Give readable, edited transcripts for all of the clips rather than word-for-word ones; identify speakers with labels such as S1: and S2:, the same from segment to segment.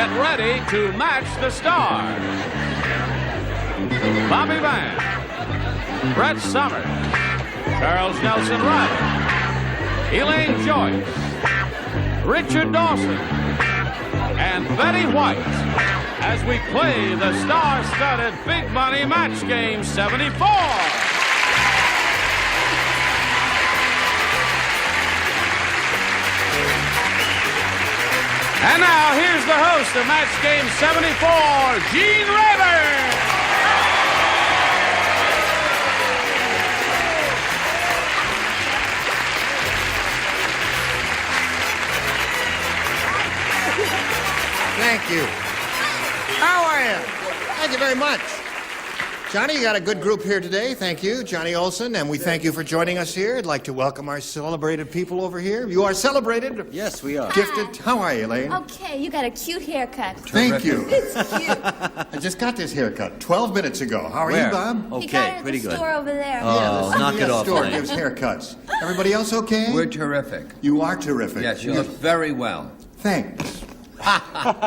S1: get ready to match the stars. Bobby Van, Brett Summers, Charles Nelson Reilly, Elaine Joyce, Richard Dawson, and Betty White as we play the star-studded Big Money Match Game 74. And now, here's the host of Match Game 74, Gene Rayburn.
S2: Thank you. How are you? Thank you very much. Johnny, you got a good group here today. Thank you, Johnny Olson, and we thank you for joining us here. I'd like to welcome our celebrated people over here. You are celebrated.
S3: Yes, we are.
S2: Gifted. How are you, Elaine?
S4: Okay, you got a cute haircut.
S2: Thank you.
S4: It's cute.
S2: I just got this haircut 12 minutes ago. How are
S3: Where?
S2: you, Bob?
S4: He got it at
S3: pretty
S4: the
S3: good.
S4: store over there.
S3: Oh, knock it off,
S2: store
S3: Elaine.
S2: gives haircuts. Everybody else okay?
S5: We're terrific.
S2: You are terrific.
S5: Yes, you look very well.
S2: Thanks.
S6: Where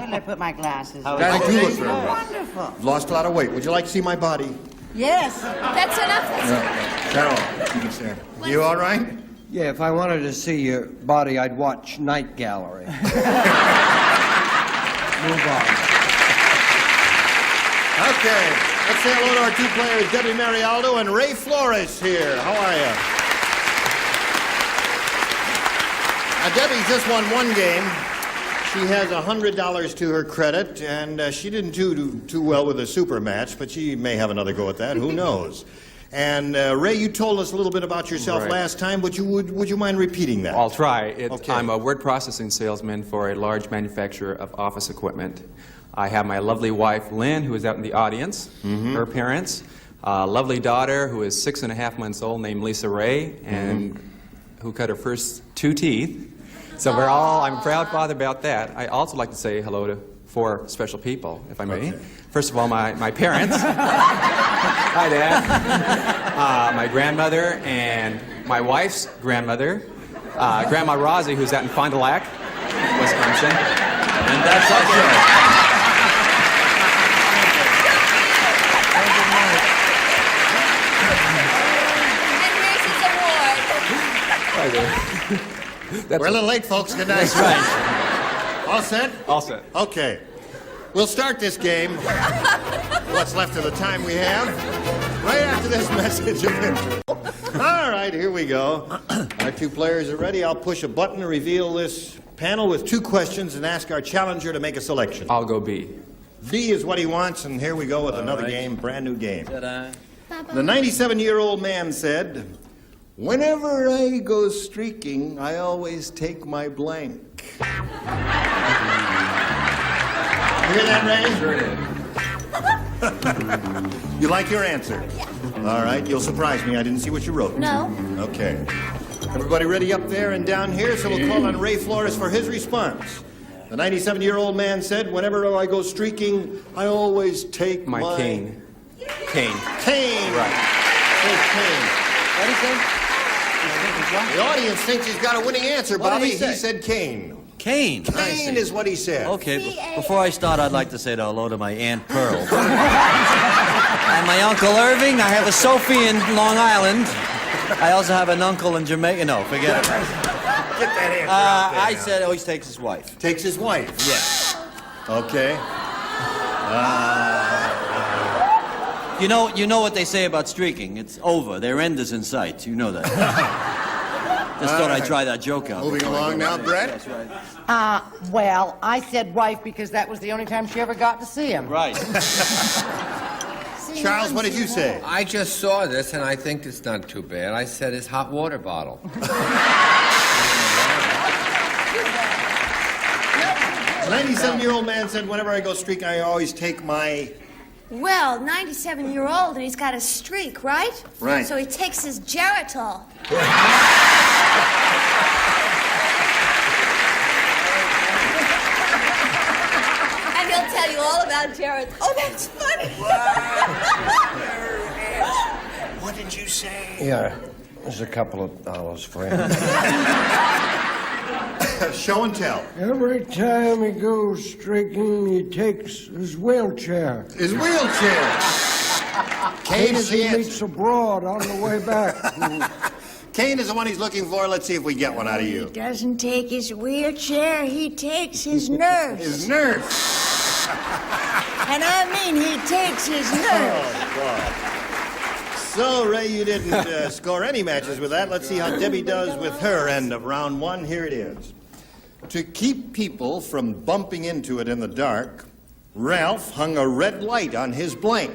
S6: did I put my glasses?
S2: I do look very
S6: Oh,
S2: well.
S6: wonderful.
S2: Lost a lot of weight. Would you like to see my body?
S6: Yes.
S4: That's enough. That's enough.
S2: Carol, you can stand. You all right?
S7: Yeah, if I wanted to see your body, I'd watch Night Gallery. Move on.
S2: Okay, let's say hello to our two players, Debbie Marialdo and Ray Flores here. How are you? Now, Debbie's just won one game. She has $100 to her credit, and she didn't do too well with the Supermatch, but she may have another go at that. Who knows? And Ray, you told us a little bit about yourself last time, but would you mind repeating that?
S8: I'll try.
S2: Okay.
S8: I'm a word processing salesman for a large manufacturer of office equipment. I have my lovely wife, Lynn, who is out in the audience, her parents, a lovely daughter who is 6.5 months old named Lisa Ray, and who cut her first 2 teeth. So I'm a proud father about that. I also like to say hello to 4 special people, if I may.
S2: Okay.
S8: First of all, my parents. Hi, Dad. My grandmother and my wife's grandmother, Grandma Rosie, who's out in Fond du Lac, Wisconsin. And that's our show.
S4: And here's his award.
S8: Hi there.
S2: We're a little late, folks. Good night.
S3: That's right.
S2: All set?
S8: All set.
S2: Okay. We'll start this game, what's left of the time we have, right after this message of intro. All right, here we go. Our two players are ready. I'll push a button to reveal this panel with 2 questions and ask our challenger to make a selection.
S8: I'll go B.
S2: B is what he wants, and here we go with another game, brand new game.
S3: Ta-da.
S2: The 97-year-old man said, "Whenever I go streaking, I always take my blank." You hear that, Ray?
S8: Sure did.
S2: You like your answer?
S4: Yeah.
S2: All right, you'll surprise me. I didn't see what you wrote.
S4: No.
S2: Okay. Everybody ready up there and down here? So we'll call on Ray Flores for his response. The 97-year-old man said, "Whenever I go streaking, I always take
S8: My cane. Cane.
S2: Cane.
S8: Right.
S2: Take cane.
S3: What did he say?
S2: The audience thinks he's got a winning answer,
S3: What did
S2: Bobby.
S3: he say?
S2: He said cane.
S3: Cane. I see.
S2: Cane is what he said.
S3: Okay,
S4: C-A-N.
S3: before I start, I'd like to say hello to my Aunt Pearl. And my Uncle Irving. I have a Sophie in Long Island. I also have an uncle in Jamaica. No, forget it.
S2: Get that answer out there
S3: I
S2: now.
S3: said always takes his wife.
S2: Takes his wife.
S3: Yes.
S2: Okay.
S3: You know what they say about streaking. It's over. Their end is in sight. You know that. Just thought I'd try that joke out.
S2: Moving along now, Brett.
S3: That's right.
S6: Well, I said wife because that was the only time she ever got to see him.
S3: Right.
S2: Charles, what did you say?
S5: I just saw this, and I think it's not too bad. I said his hot water bottle.
S2: The 97-year-old man said, "Whenever I go streaking, I always take my..."
S4: Well, 97-year-old, and he's got a streak, right?
S2: Right.
S4: So he takes his Geritol. And he'll tell you all about Geritol. Oh, that's funny.
S2: What did you say?
S7: Yeah, there's a couple of dollars for him.
S2: Show and tell.
S7: Every time he goes streaking, he takes his wheelchair.
S2: His wheelchair. Kane is the
S7: He
S2: answer.
S7: meets a broad on the way back.
S2: Kane is the one he's looking for. Let's see if we get one out of you.
S9: He doesn't take his wheelchair, he takes his nurse.
S2: His nurse.
S9: And I mean, he takes his nurse.
S2: Oh, God. So, Ray, you didn't score any matches with that. Let's see how Debbie does with her end of round one. Here it is. To keep people from bumping into it in the dark, Ralph hung a red light on his blank.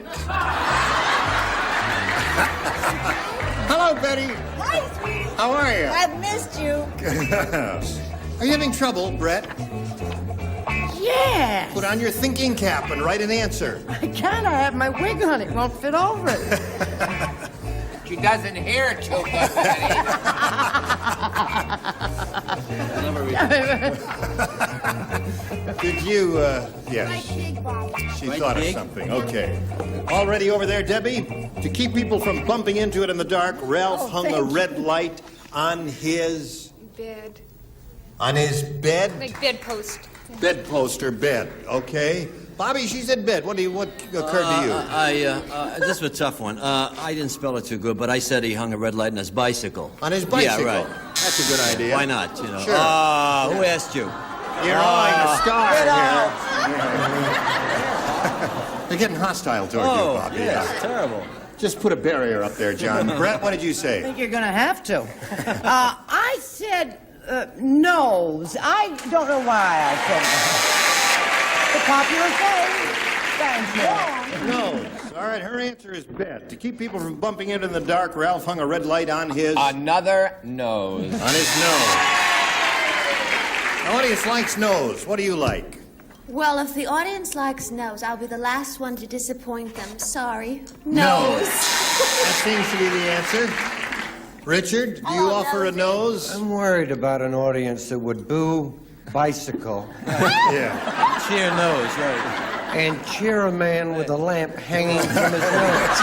S2: Hello, Betty.
S9: Hi, sweetie.
S2: How are you?
S9: I've missed you.
S2: Are you having trouble, Brett?
S6: Yes.
S2: Put on your thinking cap and write an answer.
S6: I can't. I have my wig on. It won't fit over it.
S5: She doesn't hear too good,
S2: Did you, yes. She
S3: Right
S2: thought of
S3: gig?
S2: something. Okay. All ready over there, Debbie? To keep people from bumping into it in the dark, Ralph hung a red light on his...
S10: Bed.
S2: On his bed?
S10: Like bedpost.
S2: Bedpost or bed, okay. Bobby, she said bed. What occurred to you?
S3: This was a tough one. I didn't spell it too good, but I said he hung a red light on his bicycle.
S2: On his bicycle?
S3: Yeah, right.
S2: That's a good idea.
S3: Why not, you know?
S2: Sure.
S3: Who asked you?
S2: You're drawing a star here. They're getting hostile toward you, Bobby.
S3: yes,
S2: Yeah.
S3: terrible.
S2: Just put a barrier up there, John. Brett, what did you
S6: I
S2: say?
S6: think you're going to have to. I said nose. I don't know why I said that. The popular thing. Thank you.
S2: Nose. All right, her answer is bed. To keep people from bumping into the dark, Ralph hung a red light on his...
S5: Another nose.
S2: On his nose. The audience likes nose. What do you like?
S4: Well, if the audience likes nose, I'll be the last one to disappoint them. Sorry.
S2: Nose. That seems to be the answer. Richard, do you offer a nose?
S7: I'm worried about an audience that would boo bicycle
S2: Yeah.
S3: Cheer nose, right.
S7: and cheer a man with a lamp hanging from his nose.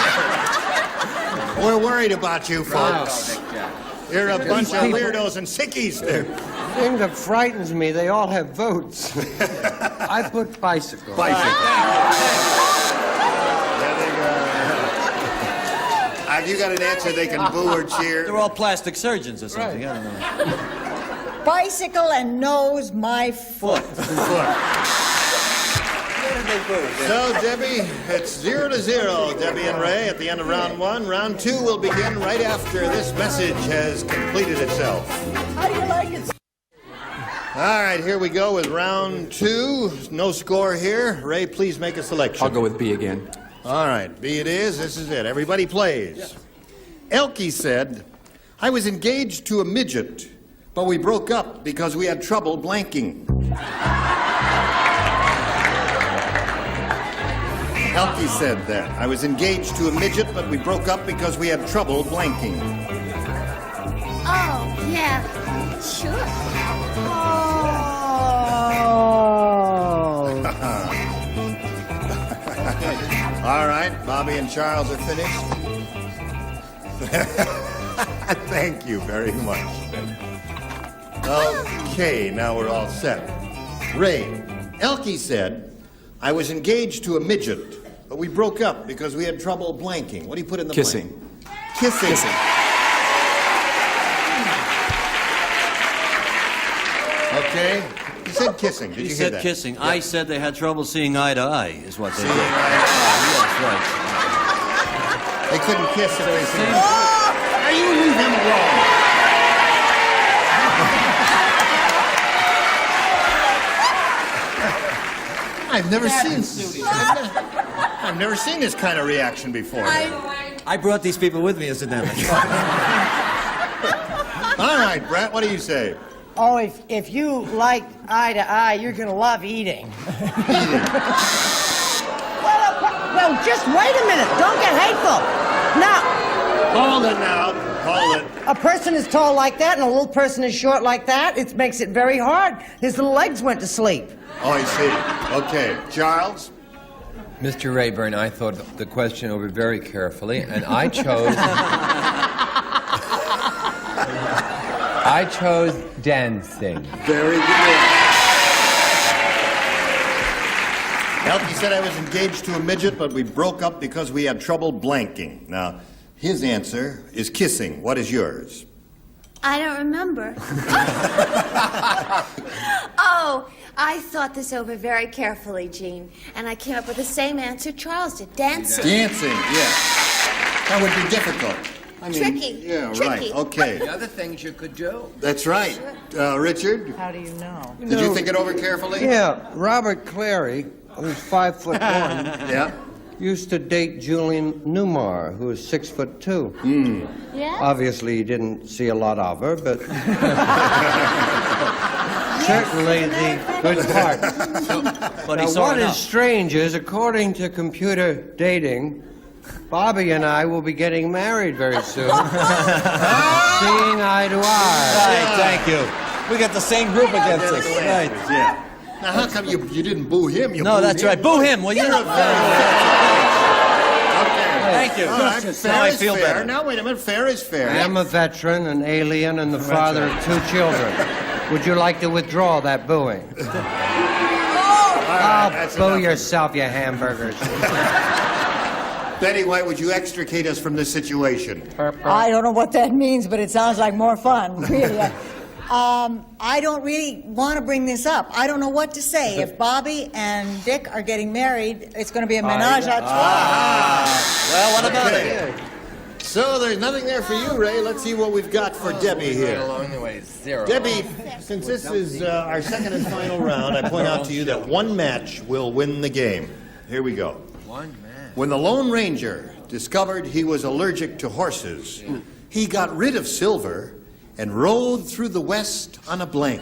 S2: We're worried about you, folks. You're a bunch of
S7: people-
S2: weirdos and sickies there.
S7: The thing that frightens me, they all have votes. I put bicycle.
S2: Have you got an answer they can boo or cheer?
S3: They're all plastic surgeons or something. I don't know.
S9: Bicycle and nose my foot.
S2: So, Debbie, it's 0-0, Debbie and Ray, at the end of round one. Round two will begin right after this message has completed itself.
S9: How do you like it?
S2: All right, here we go with round two. No score here. Ray, please make a selection.
S8: I'll go with B again.
S2: All right, B it is. This is it. Everybody plays. Elkie said, I was engaged to a midget, but we broke up because we had trouble blanking. Elkie said that. I was engaged to a midget, but we broke up because we had trouble blanking.
S4: Oh, yeah. Sure.
S2: All right, Bobby and Charles are finished. Thank you very much. Okay, now we're all set. Ray, Elkie said, I was engaged to a midget, but we broke up because we had trouble blanking. What do you put in the
S8: Kissing.
S2: blank? Kissing. Okay. You said kissing. Did
S3: He
S2: you hear
S3: said
S2: that?
S3: kissing.
S2: Yeah.
S3: I said they had trouble seeing eye to eye, is what they
S2: Seeing
S3: did.
S2: eye to eye.
S3: Yes, right.
S2: They couldn't kiss if they seen. Now you leave him alone. I've never seen this kind of reaction before.
S3: I brought these people with me, incidentally.
S2: All right, Brett, what do you say?
S6: Oh, if you like eye to eye, you're going to love eating. Well, just wait a minute. Don't get hateful. Now,
S2: Hold it now. Hold it.
S6: a person is tall like that and a little person is short like that. It makes it very hard. His little legs went to sleep.
S2: Oh, I see. Okay, Charles?
S5: Mr. Rayburn, I thought the question over very carefully, and I chose... I chose dancing.
S2: Very good. Elkie said I was engaged to a midget, but we broke up because we had trouble blanking. Now, his answer is kissing. What is yours?
S4: I don't remember. Oh, I thought this over very carefully, Gene, and I came up with the same answer Charles did. Dancing.
S2: Dancing, yeah. That would be difficult. I mean,
S4: Tricky.
S2: Yeah,
S4: Tricky.
S2: right. Okay.
S5: The other things you could do.
S2: That's right. Richard?
S6: How do you know?
S2: Did you think it over carefully?
S7: Yeah, Robert Clary, who's 5'1",
S2: Yeah.
S7: used to date Julian Newmar, who is 6'2".
S4: Yeah?
S7: Obviously, he didn't see a lot of her, but certainly the good part.
S3: But
S7: Now,
S3: he saw
S7: what is
S3: enough.
S7: strange is, according to computer dating, Bobby and I will be getting married very soon. Seeing eye to eye.
S3: Right, thank you. We got the same group against us. Right.
S2: Yeah. Now, how come you didn't boo him? You
S3: No,
S2: booed
S3: that's
S2: him.
S3: right. Boo him, will you?
S2: Okay.
S3: Thank you.
S2: All right.
S3: Now
S2: Fair
S3: I
S2: is
S3: feel
S2: fair.
S3: better.
S2: Now, wait a minute. Fair is fair.
S7: I am a veteran, an alien, and the father of 2 children. Would you like to withdraw that booing?
S2: That's
S7: Boo
S2: enough.
S7: yourself, you hamburgers.
S2: Betty White, would you extricate us from this situation?
S10: I don't know what that means, but it sounds like more fun, really. I don't really want to bring this up. I don't know what to say. If Bobby and Dick are getting married, it's going to be a menage a trois.
S3: Well, what about it?
S2: So there's nothing there for you, Ray. Let's see what we've got for Debbie
S5: Right
S2: here.
S5: along the way, 0.
S2: Debbie, since this is our second and final round, I point out to you that one match will win the game. Here we go.
S5: One man.
S2: When the Lone Ranger discovered he was allergic to horses, he got rid of Silver and rode through the West on a blank.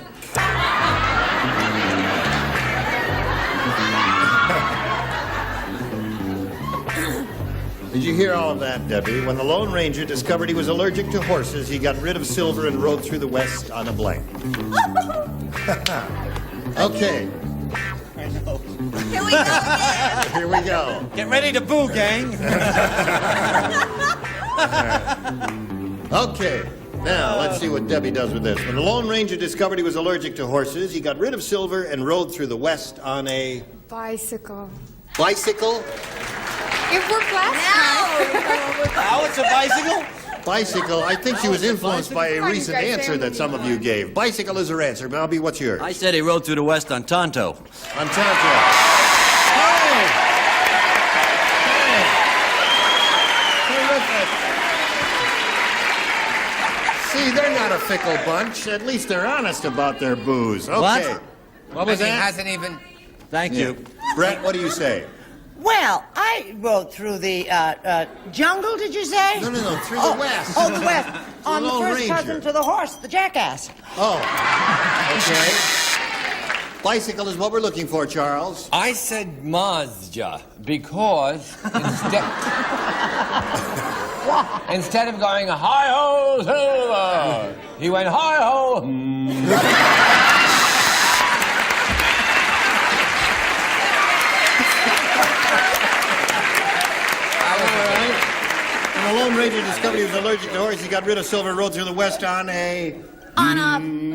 S2: Did you hear all of that, Debbie? When the Lone Ranger discovered he was allergic to horses, he got rid of Silver and rode through the West on a blank. Okay.
S4: Here we go again.
S2: Here we go.
S3: Get ready to boo, gang.
S2: Okay. Now, let's see what Debbie does with this. When the Lone Ranger discovered he was allergic to horses, he got rid of Silver and rode through the West on a
S9: Bicycle.
S2: bicycle.
S9: It worked last
S3: Now it's a bicycle?
S2: Bicycle. I think she was influenced by a recent answer that some of you gave. Bicycle is her answer. Bobby, what's yours?
S3: I said he rode through the West on Tonto.
S2: On Tonto. Hey! Terrific. See, they're not a fickle bunch. At least they're honest about their booze. Okay.
S3: What?
S2: What was
S5: He
S2: that?
S5: hasn't even.
S3: Thank you.
S2: Brett, what do you say?
S6: Well, I rode through the jungle, did you say?
S2: No, through the West.
S6: Oh, the West. On the
S2: Lone
S6: first
S2: Ranger.
S6: cousin to the horse, the jackass.
S2: Oh, okay. Bicycle is what we're looking for, Charles.
S5: I said Mazda because instead of going hi-ho, Silver, he went hi-ho.
S2: When the Lone Ranger discovered he was allergic to horses, he got rid of Silver and rode through the West on a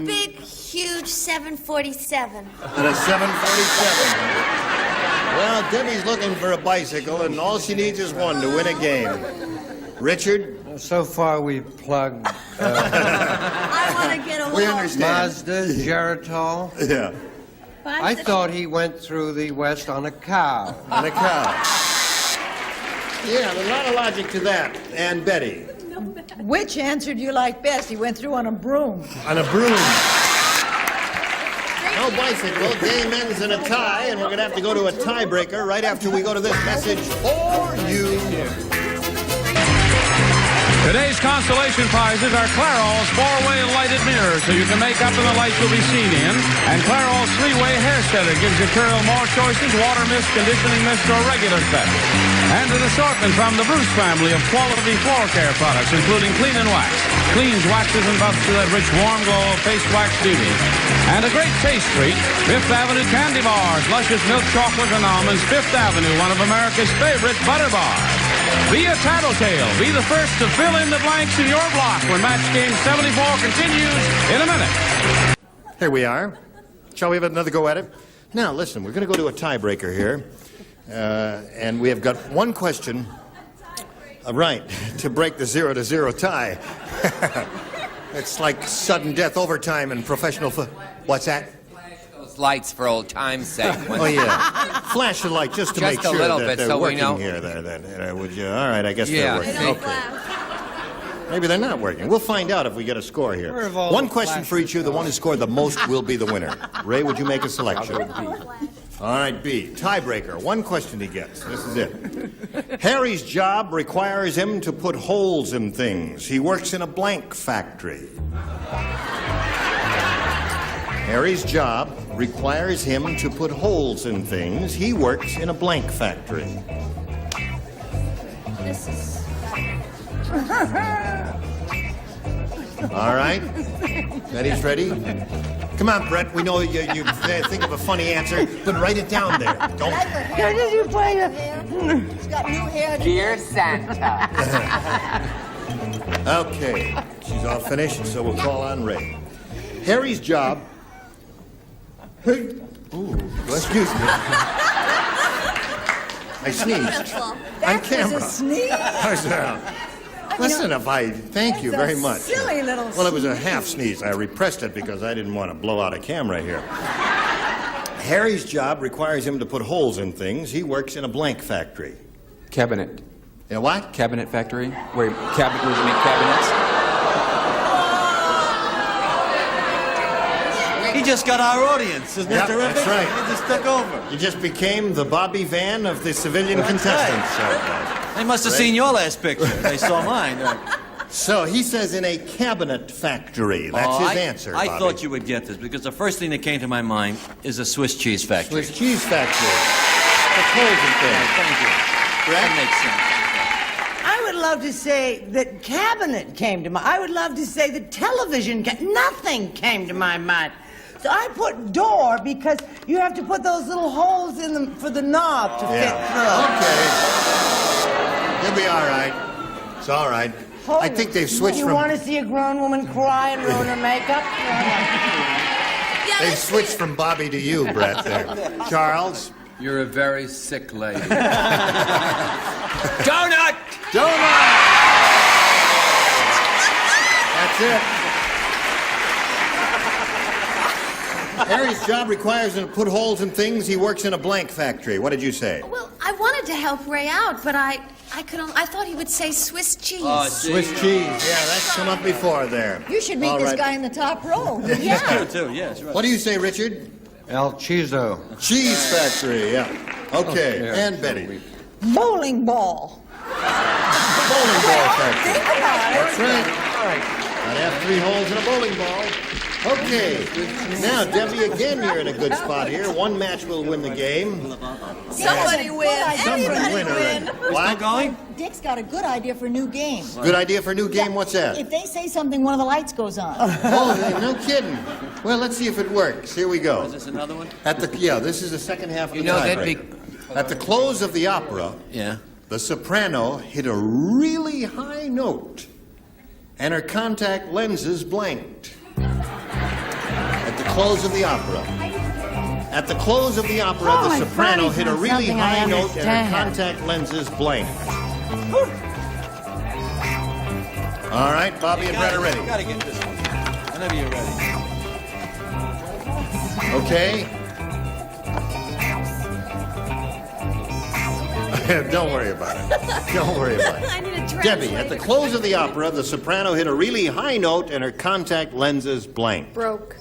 S4: Big, huge 747.
S2: on a 747. Well, Debbie's looking for a bicycle, and all she needs is one to win a game. Richard?
S7: So far, we've plugged
S4: I want to get along.
S2: We understand.
S7: Mazda, Geritol.
S2: Yeah.
S7: I thought he went through the West on a cow.
S2: On a cow. Yeah, there's a lot of logic to that. And Betty?
S10: Which answer do you like best? He went through on a broom.
S2: On a broom. No bicycle. Game ends in a tie, and we're going to have to go to a tiebreaker right after we go to this message for you.
S1: Today's consolation prizes are Clairol's 4-way lighted mirror, so you can make up in the light you'll be seen in, and Clairol's 3-way hair setter gives your curl more choices: water mist, conditioning mist, or regular set. And an assortment from the Bruce family of quality floor care products, including Clean and Wax, cleans, waxes, and buffs to that rich, warm glow of face wax beauty. And a great taste treat: Fifth Avenue Candy Bars, luscious milk chocolate and almonds. Fifth Avenue, one of America's favorite butter bars. Be a tattletale. Be the first to fill in the blanks in your block when match game 74 continues in a minute.
S2: Here we are. Shall we have another go at it? Now, listen, we're going to go to a tiebreaker here. And we have got one question, right, to break the 0-0 tie. It's like sudden death overtime in professional What's that?
S5: Those lights for old time's sake.
S2: Oh, yeah. Flash a light just to
S5: Just
S2: make
S5: a
S2: sure
S5: little
S2: that
S5: bit,
S2: they're
S5: so we
S2: working
S5: know.
S2: here. Would you? All right, I guess
S5: Yeah.
S2: they're working. Okay. Maybe they're not working. We'll find out if we get a score here. One question for each of you. The one who scored the most will be the winner. Ray, would you make a selection? All right, B. Tiebreaker. One question he gets. This is it. Harry's job requires him to put holes in things. He works in a blank factory. Harry's job requires him to put holes in things. He works in a blank factory.
S4: This is...
S2: All right. Betty's ready? Come on, Brett. We know you think of a funny answer, but write it down there. Don't.
S10: He's got new hair.
S5: Dear Santa.
S2: Okay. She's all finished, so we'll call on Ray. Harry's job... Ooh, excuse me. I sneezed. On camera.
S10: Was a sneeze.
S2: Listen, thank you very much.
S10: Silly little
S2: Well, it was a half sneeze. I repressed it because I didn't want to blow out a camera here. Harry's job requires him to put holes in things. He works in a blank factory.
S8: Cabinet.
S2: You know what?
S8: Cabinet factory? Where you make cabinets?
S3: He just got our audience. Isn't that terrific?
S2: That's right.
S3: He just took over.
S2: You just became the Bobby Van of the civilian contestants.
S3: They must have seen your last picture. They saw mine.
S2: So he says in a cabinet factory. That's his answer,
S3: I
S2: Bobby.
S3: thought you would get this because the first thing that came to my mind is a Swiss cheese factory.
S2: Swiss cheese factory. The closing thing.
S3: Thank you. That makes sense.
S6: I would love to say that cabinet came to my... I would love to say that television... Nothing came to my mind. So I put door because you have to put those little holes in them for the knob to fit through.
S2: Okay. You'll be all right. It's all right. I think they've switched
S6: You
S2: from...
S6: want to see a grown woman cry and ruin her makeup?
S2: They've switched from Bobby to you, Brett, there. Charles?
S5: You're a very sick lady. Donut!
S2: Donut! That's it. Harry's job requires him to put holes in things. He works in a blank factory. What did you say?
S4: Well, I wanted to help Ray out, but I thought he would say Swiss cheese.
S2: Swiss cheese. Yeah, that's come up before there.
S10: You should meet
S2: All
S10: this
S2: right.
S10: guy in the top row.
S3: Yeah. Too, yes, right.
S2: What do you say, Richard?
S7: El Chizo.
S2: Cheese factory, yeah. Okay, and Betty.
S10: Bowling ball.
S2: Bowling ball factory.
S10: Think about it.
S2: That's right. I have 3 holes in a bowling ball. Okay. Now, Debbie, again, you're in a good spot here. One match will win the game.
S4: Somebody win.
S2: Somebody win already. What?
S3: Going?
S10: Dick's got a good idea for a new game.
S2: Good idea for a new game? What's that?
S10: If they say something, one of the lights goes on.
S2: Oh, no kidding. Well, let's see if it works. Here we go.
S3: Is this another one?
S2: This is the second half of the
S5: that'd be...
S2: tiebreaker. At the close of the opera,
S3: Yeah.
S2: the soprano hit a really high note, and her contact lenses blanked. At the close of the opera. At the close of the opera, the soprano hit a really high note, and her contact lenses blanked. All right, Bobby and Brett are ready.
S3: You gotta get this one. Whenever you're ready.
S2: Okay. Don't worry about it. Don't worry about it.
S4: I need a translator.
S2: Debbie, at the close of the opera, the soprano hit a really high note and her contact lenses blanked.
S4: Broke.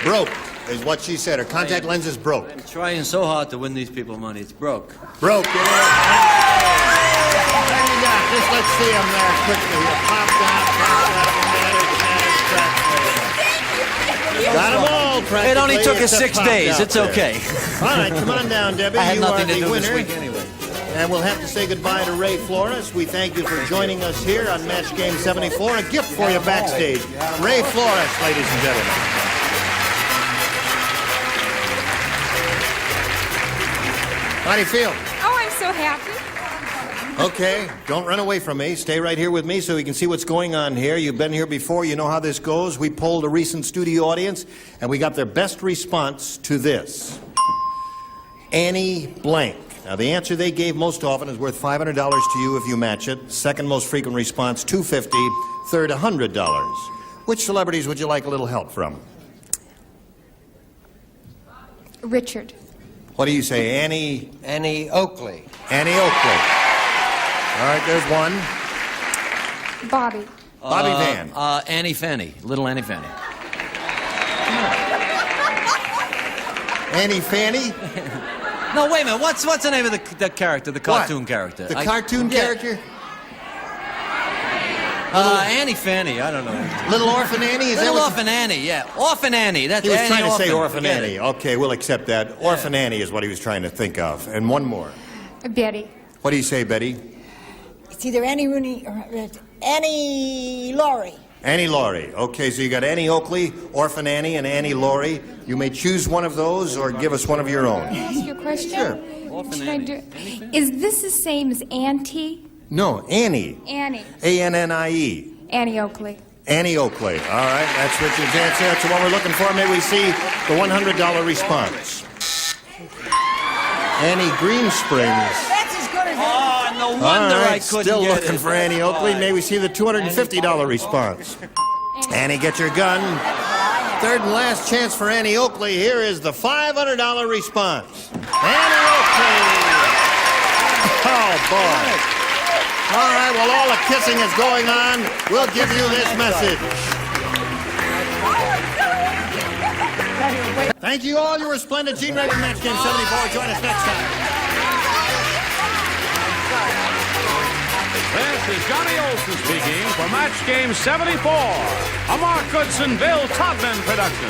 S2: Broke is what she said. Her contact lenses broke.
S3: I'm trying so hard to win these people money. It's broke.
S2: Broke. Just let's see them there quickly. Pop down. Got them all, practically.
S3: It only took us
S2: except
S3: 6 days.
S2: popped
S3: It's
S2: out
S3: okay.
S2: there. All right, come on down, Debbie.
S3: I had
S2: You
S3: nothing
S2: are
S3: to
S2: the
S3: do
S2: winner.
S3: this week anyway.
S2: And we'll have to say goodbye to Ray Flores. We thank you for joining us here on Match Game 74. A gift for you backstage. Ray Flores, ladies and gentlemen. How do you feel?
S11: Oh, I'm so happy.
S2: Okay, don't run away from me. Stay right here with me so we can see what's going on here. You've been here before. You know how this goes. We polled a recent studio audience, and we got their best response to this. Annie blank. Now, the answer they gave most often is worth $500 to you if you match it. Second most frequent response, $250. Third, $100. Which celebrities would you like a little help from?
S11: Richard.
S2: What do you say, Annie?
S7: Annie Oakley.
S2: Annie Oakley. All right, there's one.
S11: Bobby.
S2: Bobby Van.
S3: Annie Fanny. Little Annie Fanny.
S2: Annie Fanny?
S3: No, wait a minute. What's the name of the character, the cartoon character?
S2: The cartoon character?
S3: Annie Fanny. I don't know.
S2: Little Orphan Annie? Is
S3: Little
S2: that
S3: Orphan Annie, yeah. Orphan Annie. That's
S2: he was
S3: Annie
S2: trying to say
S3: Orphan.
S2: Orphan Annie. Okay, we'll accept that. Orphan Annie is what he was trying to think of. And one more.
S11: Betty.
S2: What do you say, Betty?
S10: It's either Annie Rooney or Annie Laurie.
S2: Annie Laurie. Okay, so you got Annie Oakley, Orphan Annie, and Annie Laurie. You may choose one of those or give us one of your own.
S11: Can I ask you a question?
S2: Sure.
S11: Should I do? Is this the same as Auntie?
S2: No, Annie.
S11: Annie.
S2: A-N-N-I-E.
S11: Annie Oakley.
S2: Annie Oakley. All right, that's Richard's answer. That's what we're looking for. May we see the $100 response. Annie Greensprings.
S10: That's as good as
S3: Oh, no wonder
S2: All right,
S3: I couldn't
S2: still
S3: get
S2: looking
S3: it.
S2: for Annie Oakley. May we see the $250 response. Annie, get your gun. Third and last chance for Annie Oakley. Here is the $500 response. Annie Oakley. Oh, boy. All right, while all the kissing is going on, we'll give you this message. Thank you all. You were splendid. Gene Reilly, Match Game 74. Join us next time.
S1: This is Johnny Olson speaking for Match Game 74, a Mark Goodson, Bill Todman production.